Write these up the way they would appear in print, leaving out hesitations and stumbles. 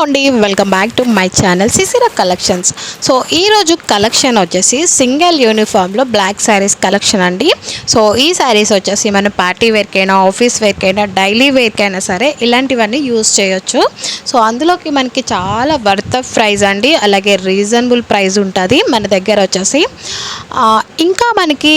అండి, welcome back to my channel సిసిరా collections. So ఈరోజు collection వచ్చేసి సింగిల్ యూనిఫామ్లో బ్లాక్ శారీస్ కలెక్షన్ అండి. సో ఈ శారీస్ వచ్చేసి మన పార్టీ వేర్కైనా, ఆఫీస్ వేర్కైనా, డైలీ వేర్కైనా సరే ఇలాంటివన్నీ యూజ్ చేయొచ్చు. సో అందులోకి మనకి చాలా వర్త్ ఆఫ్ ప్రైస్ అండి, అలాగే రీజనబుల్ ప్రైస్ ఉంటుంది మన దగ్గర వచ్చేసి. ఇంకా మనకి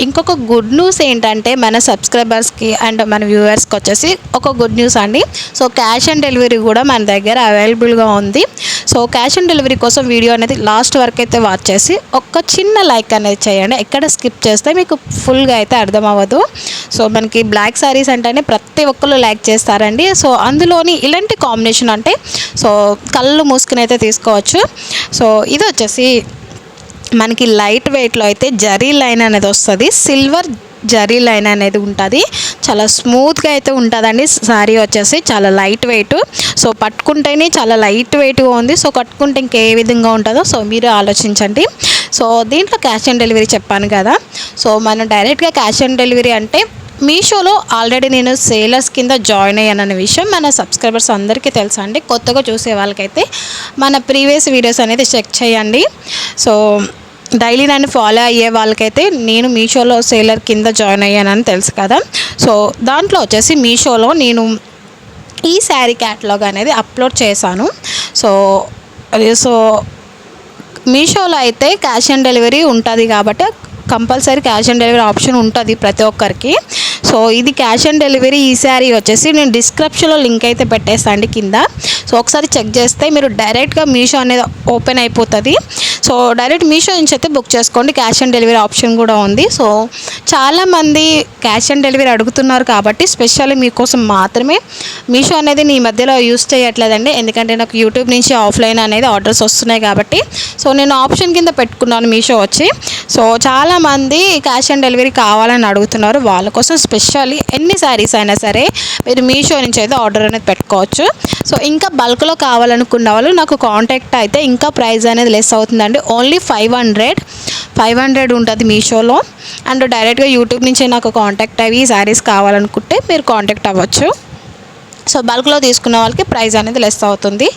ఇంకొక గుడ్ న్యూస్ ఏంటంటే మన సబ్స్క్రైబర్స్కి అండ్ మన వ్యూవర్స్కి వచ్చేసి ఒక గుడ్ న్యూస్ అండి. సో క్యాష్ ఆన్ డెలివరీ కూడా మన దగ్గర అవైలబుల్గా ఉంది. సో క్యాష్ ఆన్ డెలివరీ కోసం వీడియో అనేది లాస్ట్ వరకు అయితే వాచ్ చేసి ఒక చిన్న లైక్ అనేది చేయండి. ఎక్కడ స్కిప్ చేస్తే మీకు ఫుల్గా అయితే అర్థం అవ్వదు. సో మనకి బ్లాక్ శారీస్ అంటేనే ప్రతి ఒక్కరు లైక్ చేస్తారండి. సో అందులోని ఇలాంటి కాంబినేషన్ అంటే సో కళ్ళు మూసుకుని అయితే తీసుకోవచ్చు. సో ఇది వచ్చేసి మనకి లైట్ వెయిట్లో అయితే జరీ లైన్ అనేది వస్తుంది, సిల్వర్ జరీ లైన్ అనేది ఉంటుంది. చాలా స్మూత్గా అయితే ఉంటుందండి. శారీ వచ్చేసి చాలా లైట్ వెయిట్. సో పట్టుకుంటేనే చాలా లైట్ వెయిట్గా ఉంది. సో కట్టుకుంటే ఇంకే విధంగా ఉంటుందో సో మీరు ఆలోచించండి. సో దీంట్లో క్యాష్ ఆన్ డెలివరీ చెప్పాను కదా. సో మనం డైరెక్ట్గా క్యాష్ ఆన్ డెలివరీ అంటే మీషోలో ఆల్రెడీ నేను సేలర్స్ కింద జాయిన్ అయ్యానన్న విషయం మన సబ్స్క్రైబర్స్ అందరికీ తెలుసా అండి. కొత్తగా చూసే వాళ్ళకైతే మన ప్రీవియస్ వీడియోస్ అనేది చెక్ చేయండి. సో డైలీ నన్ను ఫాలో అయ్యే వాళ్ళకైతే నేను మీషోలో సేలర్ కింద జాయిన్ అయ్యానని తెలుసు కదా. సో దాంట్లో వచ్చేసి మీషోలో నేను ఈ శారీ క్యాటలాగ్ అనేది అప్లోడ్ చేశాను. సో మీషోలో అయితే క్యాష్ ఆన్ డెలివరీ ఉంటుంది కాబట్టి compulsory cash on delivery option ఉంటుంది ప్రతి ఒక్కరికి. సో ఇది క్యాష్ ఆన్ డెలివరీ ఈ శారీ వచ్చేసి నేను డిస్క్రిప్షన్లో లింక్ అయితే పెట్టేస్తాను కింద. సో ఒకసారి చెక్ చేస్తే మీరు డైరెక్ట్గా మీషో అనేది ఓపెన్ అయిపోతుంది. సో డైరెక్ట్ మీషో నుంచి అయితే బుక్ చేసుకోండి. క్యాష్ ఆన్ డెలివరీ ఆప్షన్ కూడా ఉంది. సో చాలామంది క్యాష్ ఆన్ డెలివరీ అడుగుతున్నారు కాబట్టి స్పెషల్లీ మీకోసం మాత్రమే మీషో అనేది ఈ మధ్యలో యూస్ చేయట్లేదండి. ఎందుకంటే నాకు యూట్యూబ్ నుంచి ఆఫ్లైన్ అనేది ఆర్డర్స్ వస్తున్నాయి కాబట్టి సో నేను ఆప్షన్ కింద పెట్టుకున్నాను మీషో వచ్చి. సో చాలామంది క్యాష్ ఆన్ డెలివరీ కావాలని అడుగుతున్నారు. వాళ్ళ కోసం స్పెషల్లీ ఎన్ని శారీస్ అయినా సరే మీరు మీషో నుంచి అయితే ఆర్డర్ అనేది పెట్టుకోవచ్చు. సో ఇంకా బల్క్లో కావాలనుకున్న వాళ్ళు నాకు కాంటాక్ట్ అయితే ఇంకా ప్రైస్ అనేది లెస్ అవుతుందండి. ఓన్లీ 500 ఉంటుంది మీషోలో. అండ్ డైరెక్ట్గా యూట్యూబ్ నుంచే నాకు కాంటాక్ట్ అయ్యి శారీస్ కావాలనుకుంటే మీరు కాంటాక్ట్ అవ్వచ్చు. సో బల్క్లో తీసుకున్న వాళ్ళకి ప్రైస్ అనేది లెస్ అవుతుంది.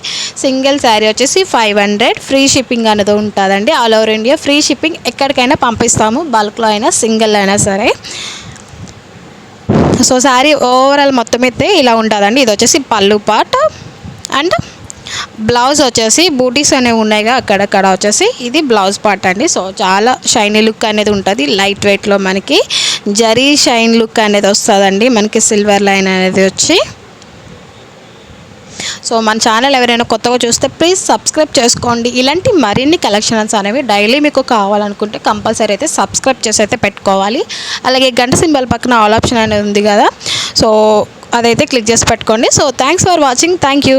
సింగిల్ శారీ వచ్చేసి 500, ఫ్రీ షిప్పింగ్ అనేది ఉంటుందండి. All over India free shipping, ఎక్కడికైనా పంపిస్తాము, బల్క్లో అయినా సింగిల్ అయినా సరే. సో శారీ ఓవరాల్ మొత్తం అయితే ఇలా ఉంటుందండి. ఇది వచ్చేసి పళ్ళు పార్ట్ అండ్ బ్లౌజ్ వచ్చేసి బూటీస్ అనేవి ఉన్నాయిగా అక్కడక్కడ వచ్చేసి ఇది బ్లౌజ్ పార్ట్ అండి. సో చాలా షైనీ లుక్ అనేది ఉంటుంది. లైట్ వెయిట్లో మనకి జరీ షైన్ లుక్ అనేది వస్తుందండి. మనకి సిల్వర్ లైన్ అనేది వచ్చి. సో మన ఛానల్ ఎవరైనా కొత్తగా చూస్తే ప్లీజ్ సబ్స్క్రైబ్ చేసుకోండి. ఇలాంటి మరిన్ని కలెక్షన్స్ అనేవి డైలీ మీకు కావాలనుకుంటే కంపల్సరీ అయితే సబ్స్క్రైబ్ చేసి అయితే పెట్టుకోవాలి. అలాగే గంట సింబల్ పక్కన ఆల్ ఆప్షన్ అనేది ఉంది కదా. సో అదైతే క్లిక్ చేసి పెట్టుకోండి. So thanks for watching. Thank you.